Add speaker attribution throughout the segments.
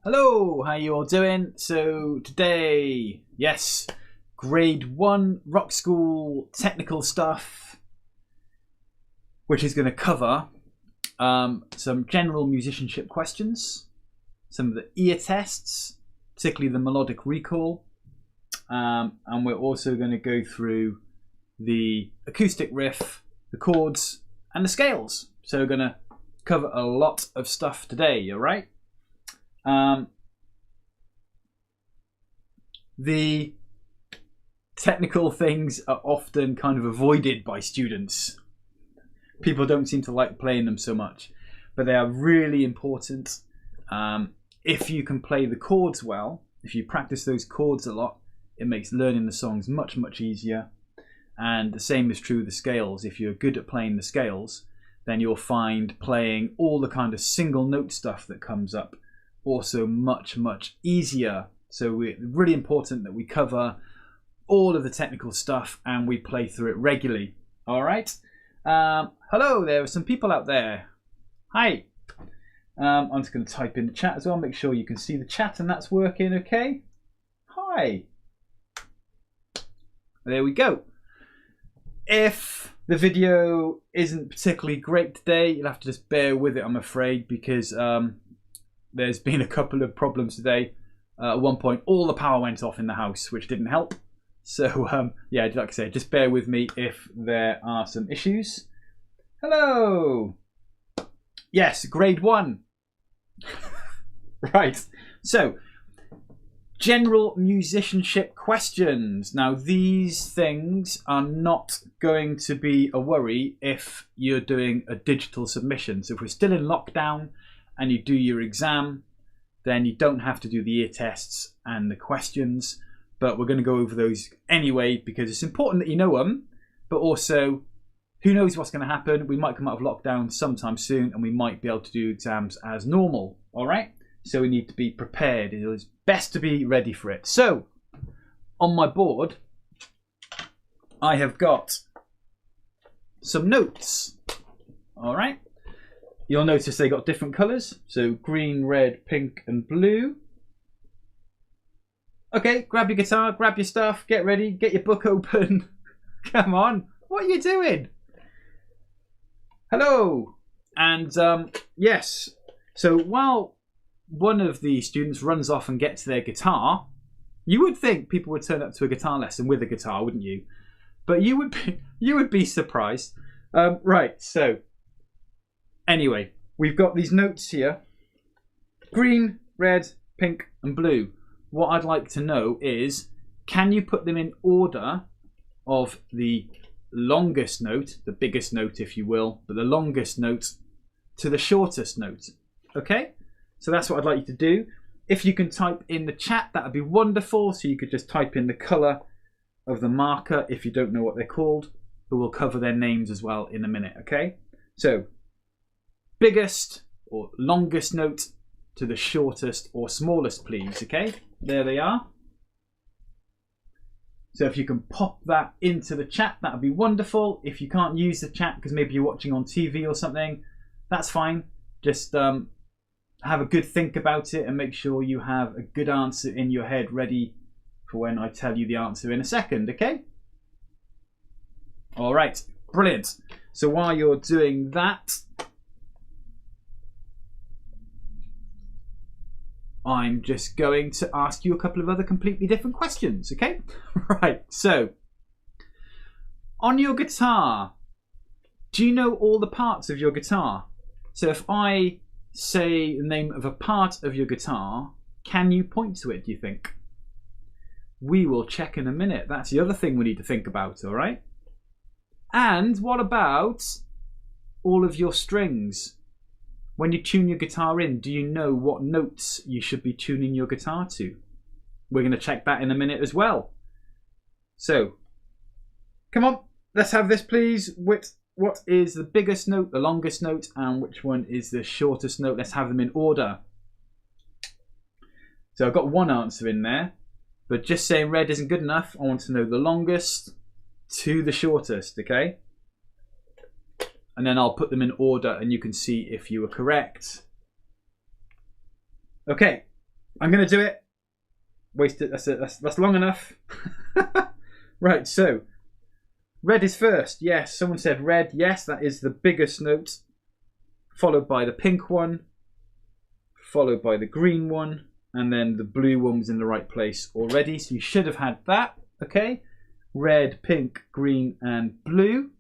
Speaker 1: Hello, how you all doing? So today, yes, grade 1 Rockschool technical stuff, which is going to cover some general musicianship questions, some of the ear tests, particularly the Melodic Recall, and we're also going to go through the acoustic riff, the chords, and the scales. So we're going to cover a lot of stuff today, alright? The technical things are often kind of avoided by students. People don't seem to like playing them so much, but they are really important. If you can play the chords well, if you practice those chords a lot, it makes learning the songs much, much easier. And the same is true of the scales. If you're good at playing the scales, then you'll find playing all the kind of single note stuff that comes up also much, much easier. So it's really important that we cover all of the technical stuff and we play through it regularly. All right. Hello, there are some people out there. Hi. I'm just going to type in the chat as well. Make sure you can see the chat and that's working okay. Hi. There we go. If the video isn't particularly great today, you'll have to just bear with it, I'm afraid, because there's been a couple of problems today. At one point, all the power went off in the house, which didn't help. So, yeah, like I said, just bear with me if there are some issues. Hello! Yes, grade 1. Right. So, general musicianship questions. Now, these things are not going to be a worry if you're doing a digital submission. So if we're still in lockdown and you do your exam, then you don't have to do the ear tests and the questions, but we're going to go over those anyway because it's important that you know them, but also who knows what's going to happen. We might come out of lockdown sometime soon and we might be able to do exams as normal, all right? So we need to be prepared. It is best to be ready for it. So on my board, I have got some notes, all right? You'll notice they got different colours. So green, red, pink and blue. Okay, grab your guitar, grab your stuff, get ready, get your book open. Come on, what are you doing? Hello. And yes, so while one of the students runs off and gets their guitar, you would think people would turn up to a guitar lesson with a guitar, wouldn't you? But you would be surprised. Right, so anyway, we've got these notes here. Green, red, pink and blue. What I'd like to know is, can you put them in order of the longest note, the biggest note if you will, but the longest note to the shortest note? Okay, so that's what I'd like you to do. If you can type in the chat, that would be wonderful. So you could just type in the colour of the marker if you don't know what they're called, but we'll cover their names as well in a minute, okay? So biggest or longest note to the shortest or smallest, please. Okay, there they are. So if you can pop that into the chat, that would be wonderful. If you can't use the chat because maybe you're watching on TV or something, that's fine. Just have a good think about it and make sure you have a good answer in your head ready for when I tell you the answer in a second, okay? All right, brilliant. So while you're doing that, I'm just going to ask you a couple of other completely different questions, okay? Right, so on your guitar, do you know all the parts of your guitar? So if I say the name of a part of your guitar, can you point to it, do you think? We will check in a minute. That's the other thing we need to think about, all right? And what about all of your strings? When you tune your guitar in, do you know what notes you should be tuning your guitar to? We're going to check that in a minute as well. So, come on, let's have this, please. What is the biggest note, the longest note, and which one is the shortest note? Let's have them in order. So I've got one answer in there, but just saying red isn't good enough. I want to know the longest to the shortest, okay? And then I'll put them in order and you can see if you were correct. Okay, I'm going to do it. Waste it. That's long enough. Right, so red is first. Yes, someone said red. Yes, that is the biggest note. Followed by the pink one. Followed by the green one. And then the blue one was in the right place already. So you should have had that. Okay. Red, pink, green, and blue.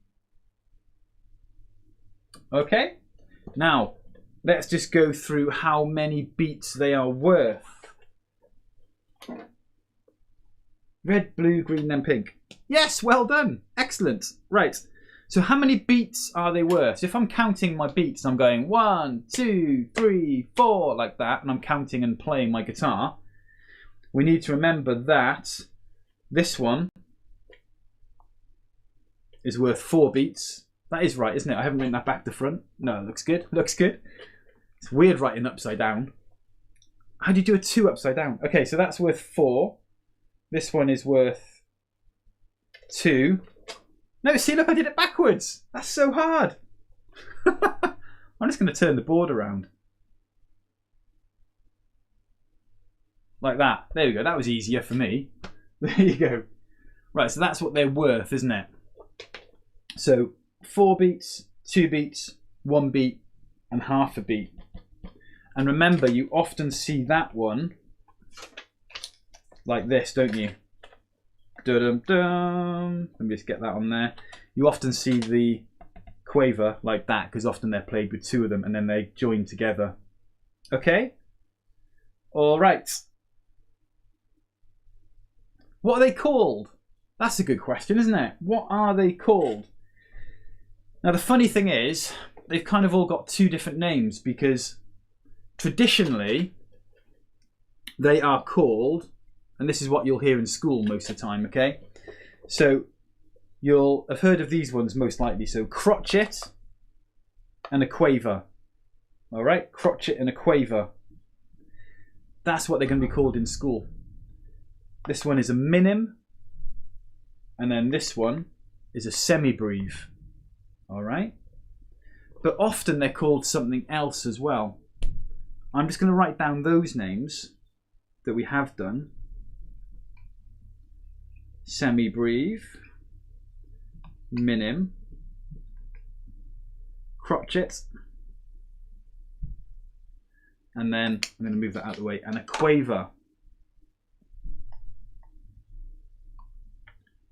Speaker 1: Okay. Now, let's just go through how many beats they are worth. Red, blue, green, then pink. Yes, well done. Excellent. Right. So how many beats are they worth? So if I'm counting my beats, I'm going 1, 2, 3, 4, like that, and I'm counting and playing my guitar, we need to remember that this one is worth 4 beats. That is right, isn't it? I haven't written that back to front. No, it looks good. Looks good. It's weird writing upside down. How do you do a 2 upside down? Okay, so that's worth 4. This one is worth 2. No, see, look, I did it backwards. That's so hard. I'm just going to turn the board around. Like that. There we go. That was easier for me. There you go. Right, so that's what they're worth, isn't it? So 4 beats, 2 beats, 1 beat, and half a beat. And remember, you often see that one like this, don't you? Dum-dum. Let me just get that on there. You often see the quaver like that because often they're played with 2 of them and then they join together. Okay? All right. What are they called? That's a good question, isn't it? What are they called? Now, the funny thing is, they've kind of all got 2 different names because traditionally they are called, and this is what you'll hear in school most of the time, okay? So you'll have heard of these ones most likely. So crotchet and a quaver. All right, crotchet and a quaver. That's what they're going to be called in school. This one is a minim, and then this one is a semibreve. All right, but often they're called something else as well. I'm just going to write down those names that we have done. Semibreve, minim, crotchet, and then I'm going to move that out of the way, and a quaver.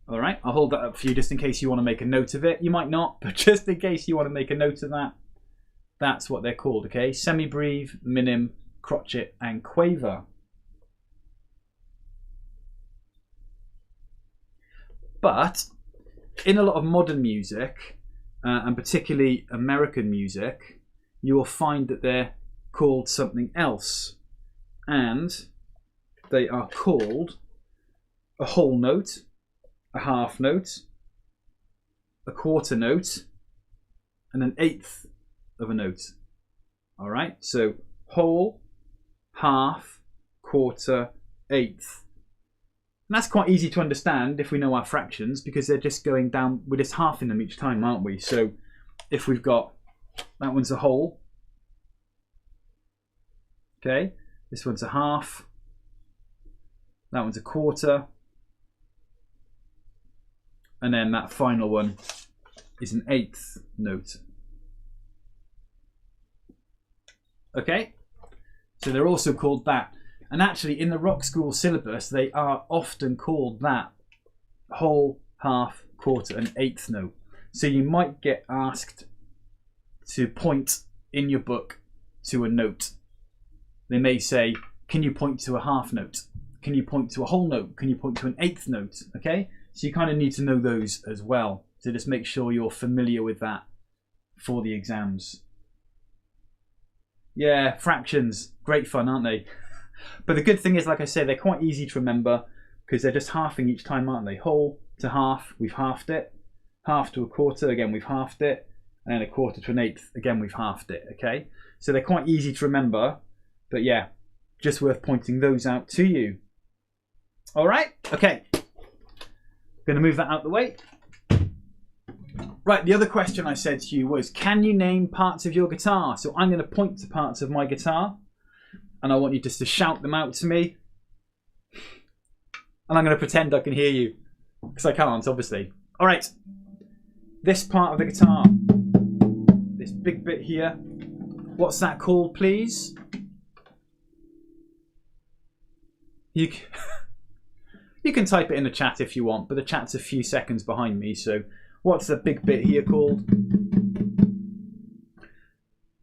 Speaker 1: All right, I'll hold that up for you just in case you want to make a note of it. You might not, but just in case you want to make a note of that, that's what they're called, okay? Semibreve, minim, crotchet, and quaver. But in a lot of modern music, and particularly American music, you will find that they're called something else. And they are called a whole note, a half note, a quarter note, and an eighth of a note. All right, so whole, half, quarter, eighth. And that's quite easy to understand if we know our fractions because they're just going down, we're just halving them each time, aren't we? So if we've got, that one's a whole, okay, this one's a half, that one's a quarter, and then that final one is an eighth note. Okay, so they're also called that. And actually in the Rockschool syllabus, they are often called that. Whole, half, quarter, and eighth note. So you might get asked to point in your book to a note. They may say, can you point to a half note? Can you point to a whole note? Can you point to an eighth note? Okay, so you kind of need to know those as well. So just make sure you're familiar with that for the exams. Yeah, fractions, great fun, aren't they? But the good thing is, like I said, they're quite easy to remember because they're just halving each time, aren't they? Whole to half, we've halved it. Half to a quarter, again, we've halved it. And then a quarter to an eighth, again, we've halved it, okay? So they're quite easy to remember. But yeah, just worth pointing those out to you. All right, okay. Going to move that out the way. Right, the other question I said to you was, can you name parts of your guitar? So I'm going to point to parts of my guitar. and I want you just to shout them out to me. And I'm going to pretend I can hear you, because I can't, obviously. All right. This part of the guitar, this big bit here, what's that called, please? You can type it in the chat if you want, but the chat's a few seconds behind me, so what's the big bit here called?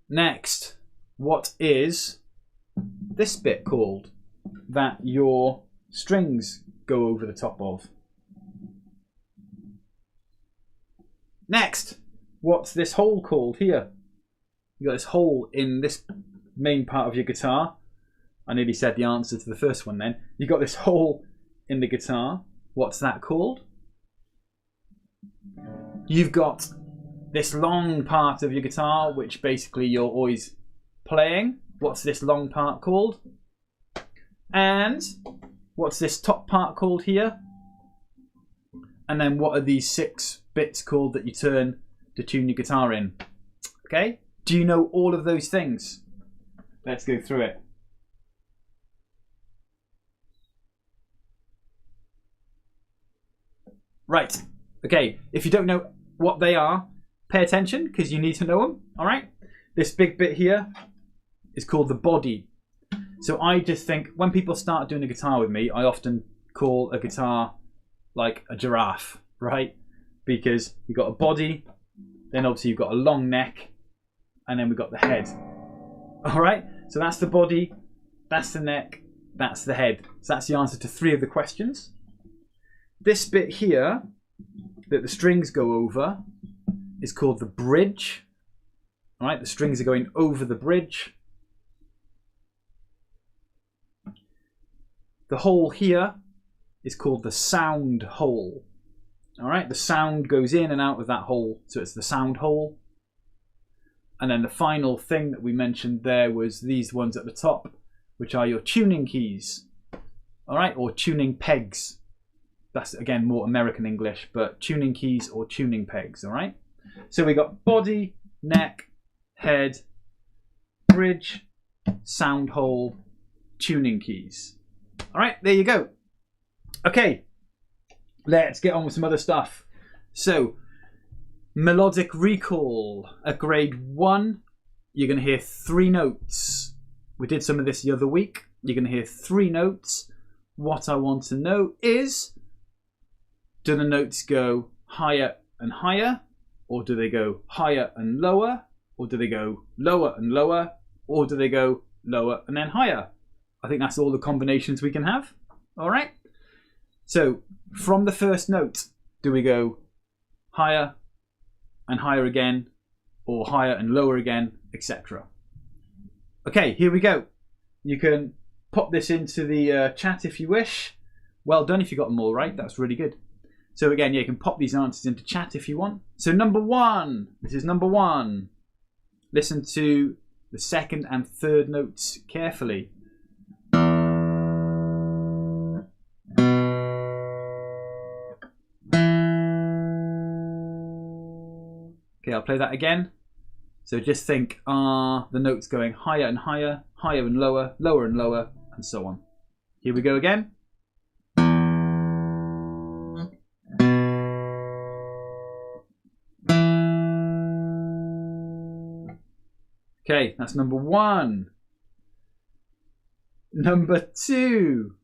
Speaker 1: Next, what is this bit called that your strings go over the top of? Next, what's this hole called here? You got this hole in this main part of your guitar. I nearly said the answer to the first one then. You got this hole in the guitar. What's that called? You've got this long part of your guitar, which basically you're always playing. What's this long part called? And what's this top part called here? And then what are these 6 bits called that you turn to tune your guitar in? Okay? Do you know all of those things? Let's go through it. Right. Okay. If you don't know what they are, pay attention because you need to know them. All right. This big bit here is called the body. So I just think when people start doing a guitar with me, I often call a guitar like a giraffe, right? Because you've got a body, then obviously you've got a long neck, and then we've got the head. All right. So that's the body, that's the neck, that's the head. So that's the answer to 3 of the questions. This bit here that the strings go over is called the bridge. All right, the strings are going over the bridge. The hole here is called the sound hole. All right, the sound goes in and out of that hole, so it's the sound hole. And then the final thing that we mentioned there was these ones at the top, which are your tuning keys. All right, or tuning pegs. That's, again, more American English, but tuning keys or tuning pegs, all right? So we got body, neck, head, bridge, sound hole, tuning keys. All right, there you go. Okay, let's get on with some other stuff. So, Melodic Recall. At grade 1, you're going to hear 3 notes. We did some of this the other week. You're going to hear 3 notes. What I want to know is, do the notes go higher and higher? Or do they go higher and lower? Or do they go lower and lower? Or do they go lower and then higher? I think that's all the combinations we can have. All right. So from the first note, do we go higher and higher again, or higher and lower again, etc.? Okay, here we go. You can pop this into the chat if you wish. Well done if you got them all right. That's really good. So again, yeah, you can pop these answers into chat if you want. So number 1, this is number 1. Listen to the second and third notes carefully. Okay, I'll play that again. So just think, are the notes going higher and higher, higher and lower, lower and lower, and so on. Here we go again. Okay, that's number 1. Number 2.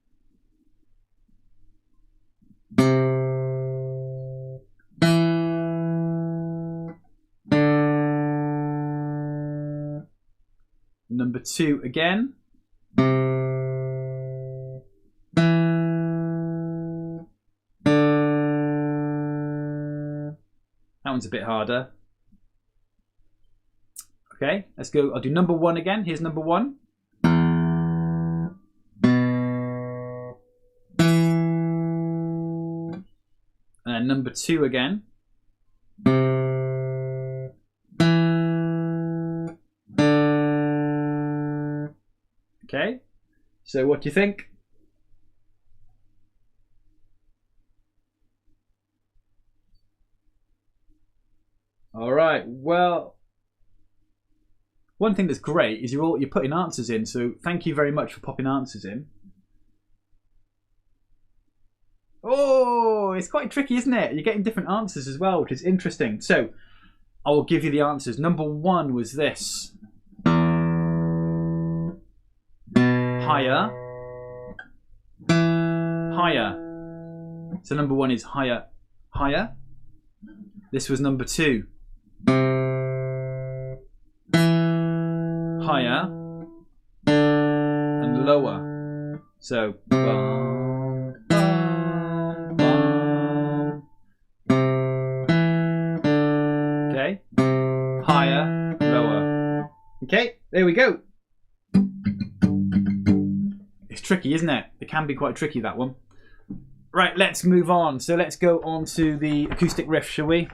Speaker 1: Number 2 again. That one's a bit harder. Okay, let's go. I'll do number 1 again. Here's number 1. And then number 2 again. Okay, so what do you think? All right, well, one thing that's great is you're putting answers in, so thank you very much for popping answers in. Oh, it's quite tricky, isn't it? You're getting different answers as well, which is interesting. So, I will give you the answers. Number 1 was this. Higher. Higher. So number 1 is higher, higher. This was number 2. Higher and lower. So bum, bum, bum. Okay. Higher, lower. Okay, there we go. It's tricky, isn't it? It can be quite tricky, that one. Right, let's move on. So let's go on to the acoustic riff, shall we?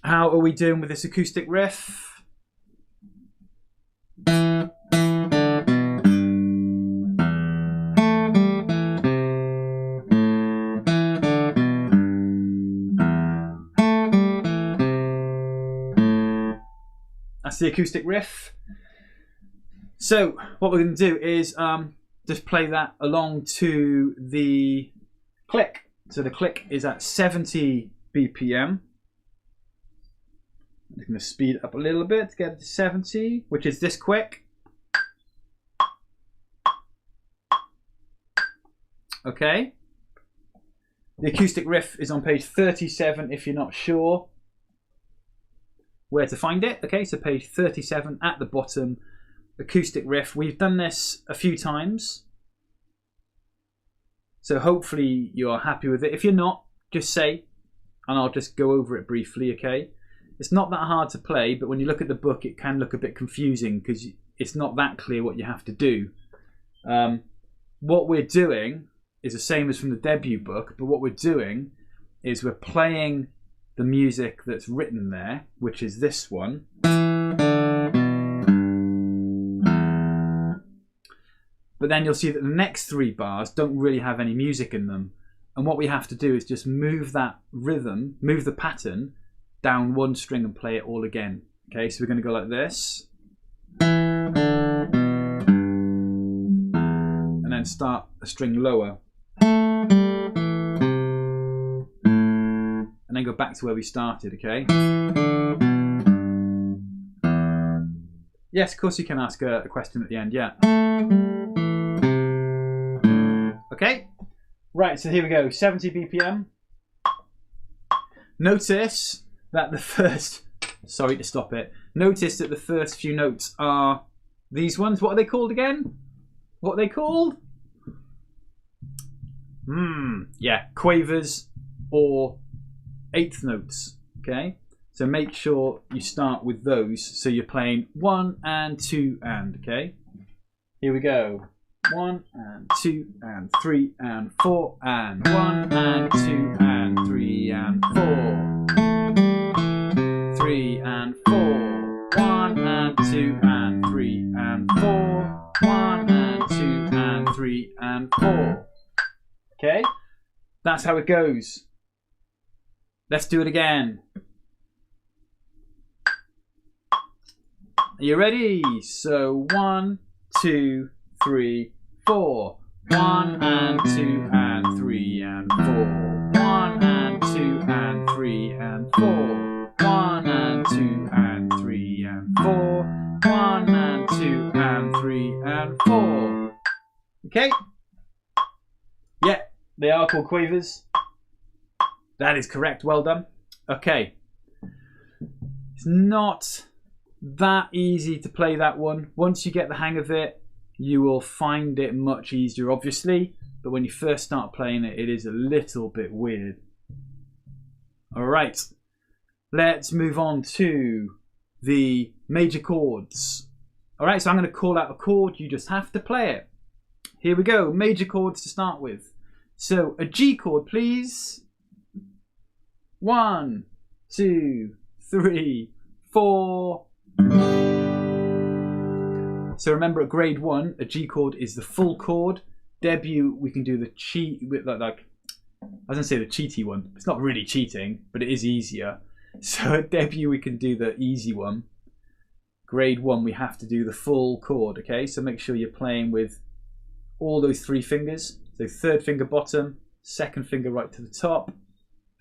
Speaker 1: How are we doing with this acoustic riff? That's the acoustic riff. So what we're going to do is just play that along to the click. So the click is at 70 BPM. I'm going to speed up a little bit to get it to 70, which is this quick. Okay. The acoustic riff is on page 37 if you're not sure where to find it. Okay, so page 37 at the bottom. Acoustic riff. We've done this a few times, so hopefully you're happy with it. If you're not, just say, and I'll just go over it briefly. Okay, it's not that hard to play, but when you look at the book it can look a bit confusing because it's not that clear what you have to do. What we're doing is the same as from the debut book, but what we're doing is we're playing the music that's written there, which is this one. But then you'll see that the next 3 bars don't really have any music in them. And what we have to do is just move that rhythm, move the pattern down 1 string and play it all again. Okay, so we're going to go like this. And then start a string lower. And then go back to where we started, okay? Yes, of course you can ask a question at the end, yeah. Okay, right, so here we go, 70 BPM. Notice that the first, sorry to stop it, notice that the first few notes are these ones. What are they called again? What are they called? Yeah, quavers or 8th notes, okay? So make sure you start with those, so you're playing 1 and 2 and, okay? Here we go. 1 and 2 and 3 and 4 and 1 and 2 and 3 and 4. 3 and 4. 1 and 2 and 3 and 4. 1 and 2 and 3 and 4. Okay? That's how it goes. Let's do it again. Are you ready? So 1, 2, 3, 4. 1 and 2 and 3 and 4. 1 and 2 and 3 and 4. 1 and 2 and 3 and 4. 1 and 2 and 3 and 4. Okay? Yeah, they are called quavers. That is correct. Well done. Okay. It's not that easy to play that one. Once you get the hang of it, you will find it much easier, obviously, but when you first start playing it, it is a little bit weird. Alright, let's move on to the major chords. Alright, so I'm going to call out a chord, you just have to play it. Here we go, major chords to start with. So, a G chord, please. 1, 2, 3, 4. So remember, at grade 1, a G chord is the full chord. Debut, we can do the cheat, like I was going to say the cheaty one. It's not really cheating, but it is easier. So at debut we can do the easy one. Grade 1 we have to do the full chord, okay? So make sure you're playing with all those 3 fingers. So third finger bottom, second finger right to the top,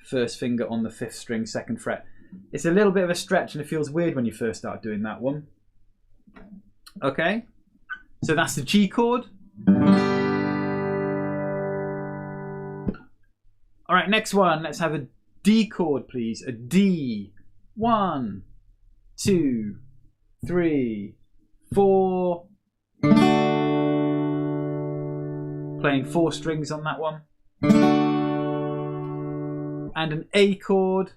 Speaker 1: first finger on the 5th string, 2nd fret. It's a little bit of a stretch and it feels weird when you first start doing that one. Okay, so that's the G chord. All right, next one, let's have a D chord, please. A D. 1, 2, 3, 4. Playing 4 strings on that one. And an A chord.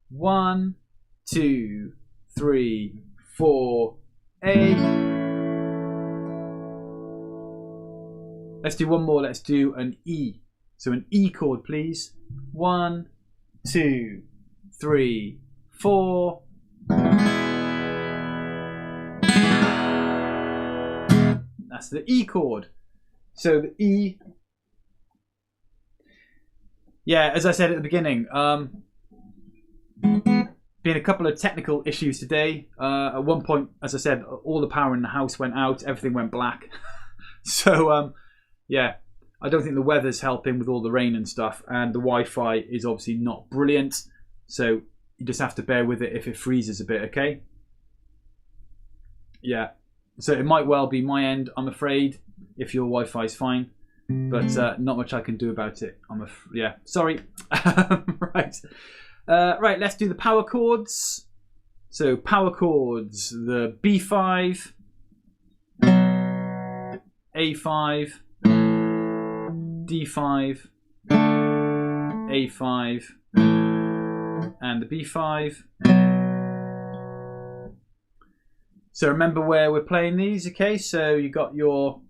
Speaker 1: 1, 2, 3, 4, A. Let's do one more. Let's do an E. So an E chord, please. 1, 2, 3, 4. That's the E chord. So the E. Yeah, as I said at the beginning, been a couple of technical issues today. At one point, as I said, all the power in the house went out, everything went black. So yeah, I don't think the weather's helping with all the rain and stuff, and the Wi-Fi is obviously not brilliant, so you just have to bear with it if it freezes a bit, okay? Yeah, so it might well be my end, I'm afraid, if your Wi-Fi is fine, but not much I can do about it. Yeah, sorry. Right. Right, let's do the power chords. So power chords, the B5, A5, D5, A5, and the B5. So remember where we're playing these, okay? So you got your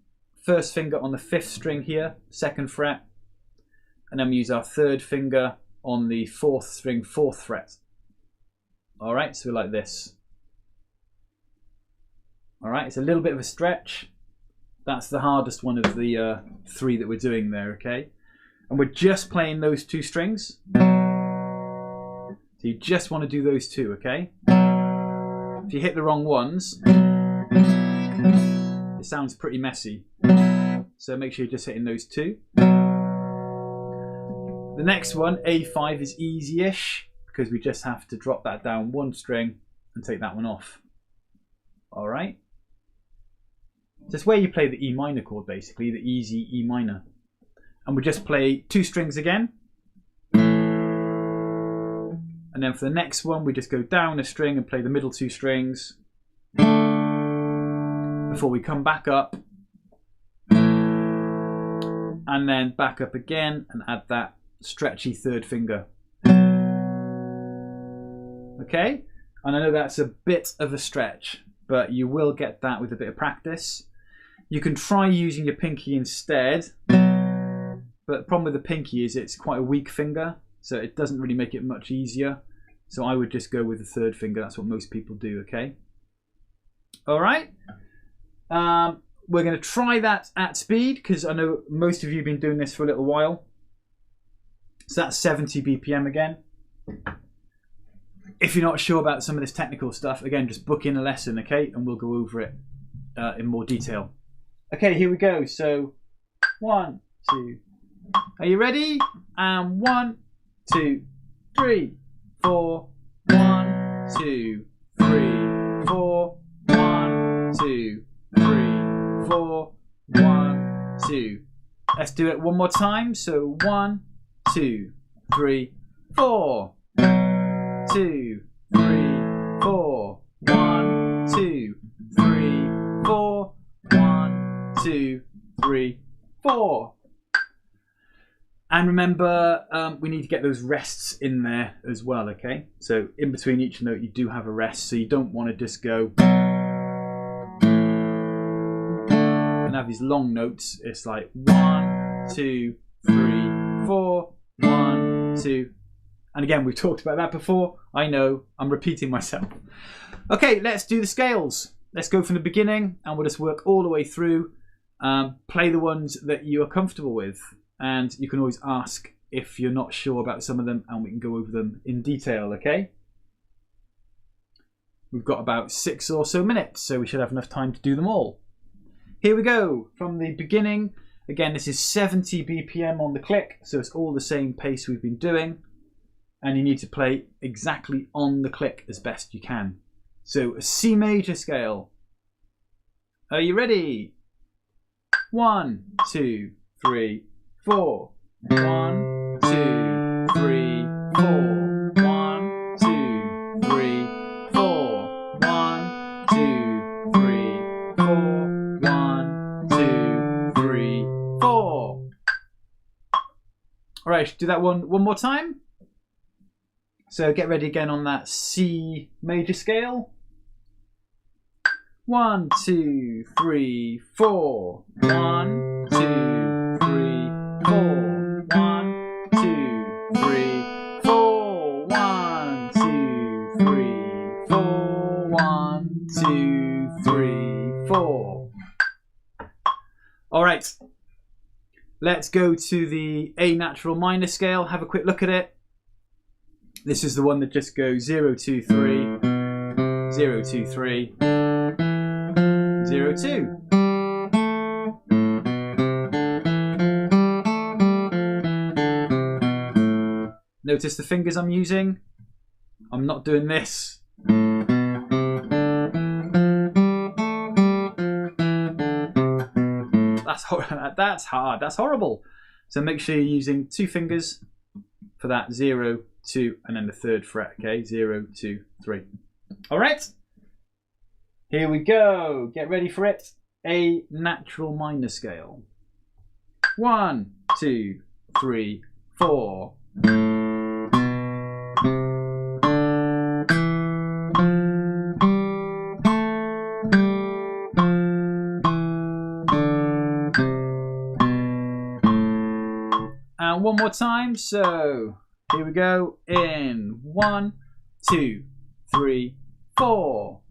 Speaker 1: first finger on the 5th string here, 2nd fret, and then we use our 3rd finger on the 4th string, 4th fret. All right, so like this. All right, it's a little bit of a stretch. That's the hardest one of the 3 that we're doing there, okay? And we're just playing those 2 strings. So you just want to do those 2, okay? If you hit the wrong ones, it sounds pretty messy. So make sure you're just hitting those 2. The next one, A5, is easy-ish because we just have to drop that down 1 string and take that one off. All right? So it's where you play the E minor chord, basically, the easy E minor. And we just play 2 strings again. And then for the next one, we just go down a string and play the middle 2 strings before we come back up. And then back up again and add that stretchy 3rd finger. Okay? And I know that's a bit of a stretch, but you will get that with a bit of practice. You can try using your pinky instead, but the problem with the pinky is it's quite a weak finger, so it doesn't really make it much easier. So I would just go with the 3rd finger. That's what most people do, okay? All right. We're going to try that at speed because I know most of you have been doing this for a little while. So that's 70 BPM again. If you're not sure about some of this technical stuff, again, just book in a lesson, okay? And we'll go over it in more detail. Okay, here we go. So 1, 2. Are you ready? And 1, 2, 3, 4. 1, 2, 3, 4. 1, 2, 3, 4. 1, 2. Let's do it one more time. So 1, 2, 3, 4. 2, 3, 4. 1, 2, 3, 4. 1, 2, 3, 4. And remember, we need to get those rests in there as well, okay? So in between each note, you do have a rest, so you don't want to just go and have these long notes. It's like 1, 2, 3, 4, 1, 2. And again, we've talked about that before. I know, I'm repeating myself. Okay, let's do the scales. Let's go from the beginning and we'll just work all the way through. Play the ones that you are comfortable with. And you can always ask if you're not sure about some of them and we can go over them in detail, okay? We've got about 6 or so minutes, so we should have enough time to do them all. Here we go, from the beginning. Again, this is 70 BPM on the click, so it's all the same pace we've been doing. And you need to play exactly on the click as best you can. So a C major scale. Are you ready? 1, 2, 3, 4. 1, 2, 3, 4. 1, 2, 3, 4. 1, 2, 3, 4. 1, 2, 3, 4. Alright, do that one more time. So get ready again on that C major scale. 1, 2, 3, 4. 1, 2, 3, 4. 1, 2, 3, 4. 1, 2, 3, 4. 1, 2, 3, 4. All right. Let's go to the A natural minor scale. Have a quick look at it. This is the one that just goes 0, 2, 3, 0, 2, 3, 0, 2. Notice the fingers I'm using. I'm not doing this. That's hard. That's horrible. So make sure you're using 2 fingers for that 0, 2, and then the 3rd fret. Okay, 0, 2, 3. All right. Here we go. Get ready for it. A natural minor scale. 1, 2, 3, 4. And one more time. So here we go. In 1, 2, 3, 4.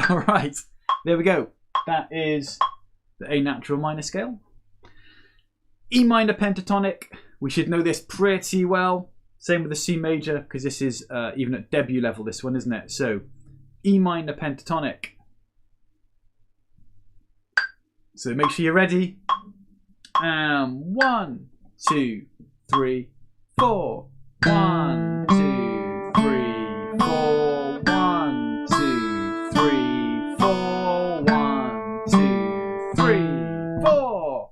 Speaker 1: All right, there we go. That is the A natural minor scale. E minor pentatonic. We should know this pretty well. Same with the C major, because this is even at debut level, this one, isn't it? So E minor pentatonic. So make sure you're ready. 1, 2, 3, 4. 1, 2, 3, 4. 1, 2, 3, 4. 1, 2, 3, 4.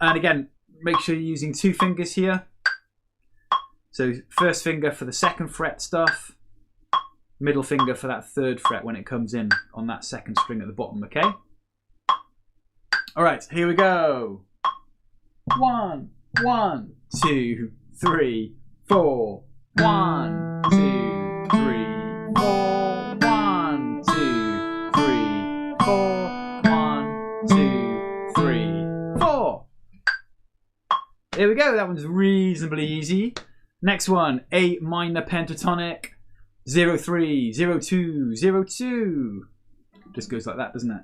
Speaker 1: And again, make sure you're using 2 fingers here. So first finger for the 2nd fret stuff. Middle finger for that 3rd fret when it comes in on that 2nd string at the bottom, okay? All right, here we go. 1, 1, 2, 3, 4. 1, 2, 3, 4. 1, 2, 3, 4. 1, 2, 3, 4. There we go. That one's reasonably easy. Next one, A minor pentatonic. 0, 3, 0, 2, 0, 2. Just goes like that, doesn't it?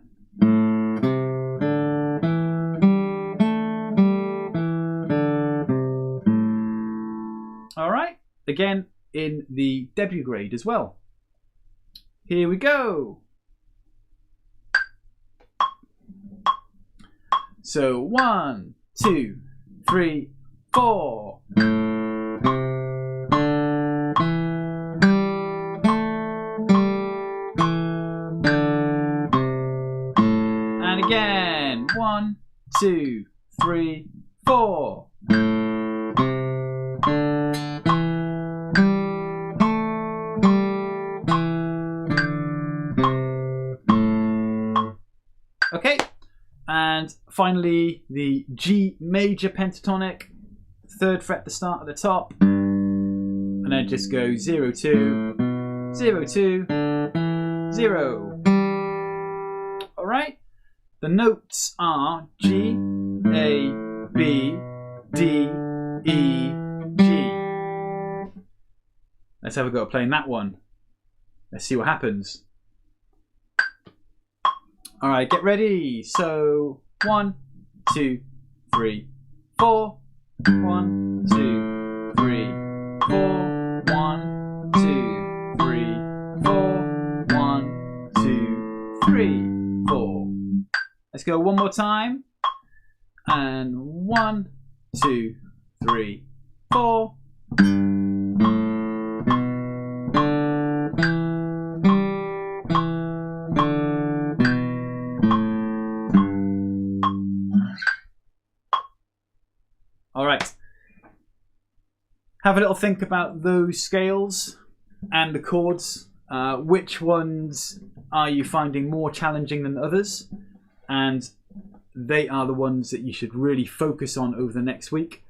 Speaker 1: All right, again in the debut grade as well. Here we go. So 1, 2, 3, 4. And again, 1, 2, 3, 4. Okay, and finally the G major pentatonic, 3rd fret the start at the top, and then it just goes 0, 2, 0, 2, 0. All right, the notes are G, A, B, D, E, G. Let's have a go at playing that one. Let's see what happens. All right, get ready. So 1, 2, 3, 4. 1, 2, 3, 4. 1, 2, 3, 4. 1, 2, 3, 4. Let's go one more time. And 1, 2, 3, 4. All right. Have a little think about those scales and the chords. Which ones are you finding more challenging than others? And they are the ones that you should really focus on over the next week.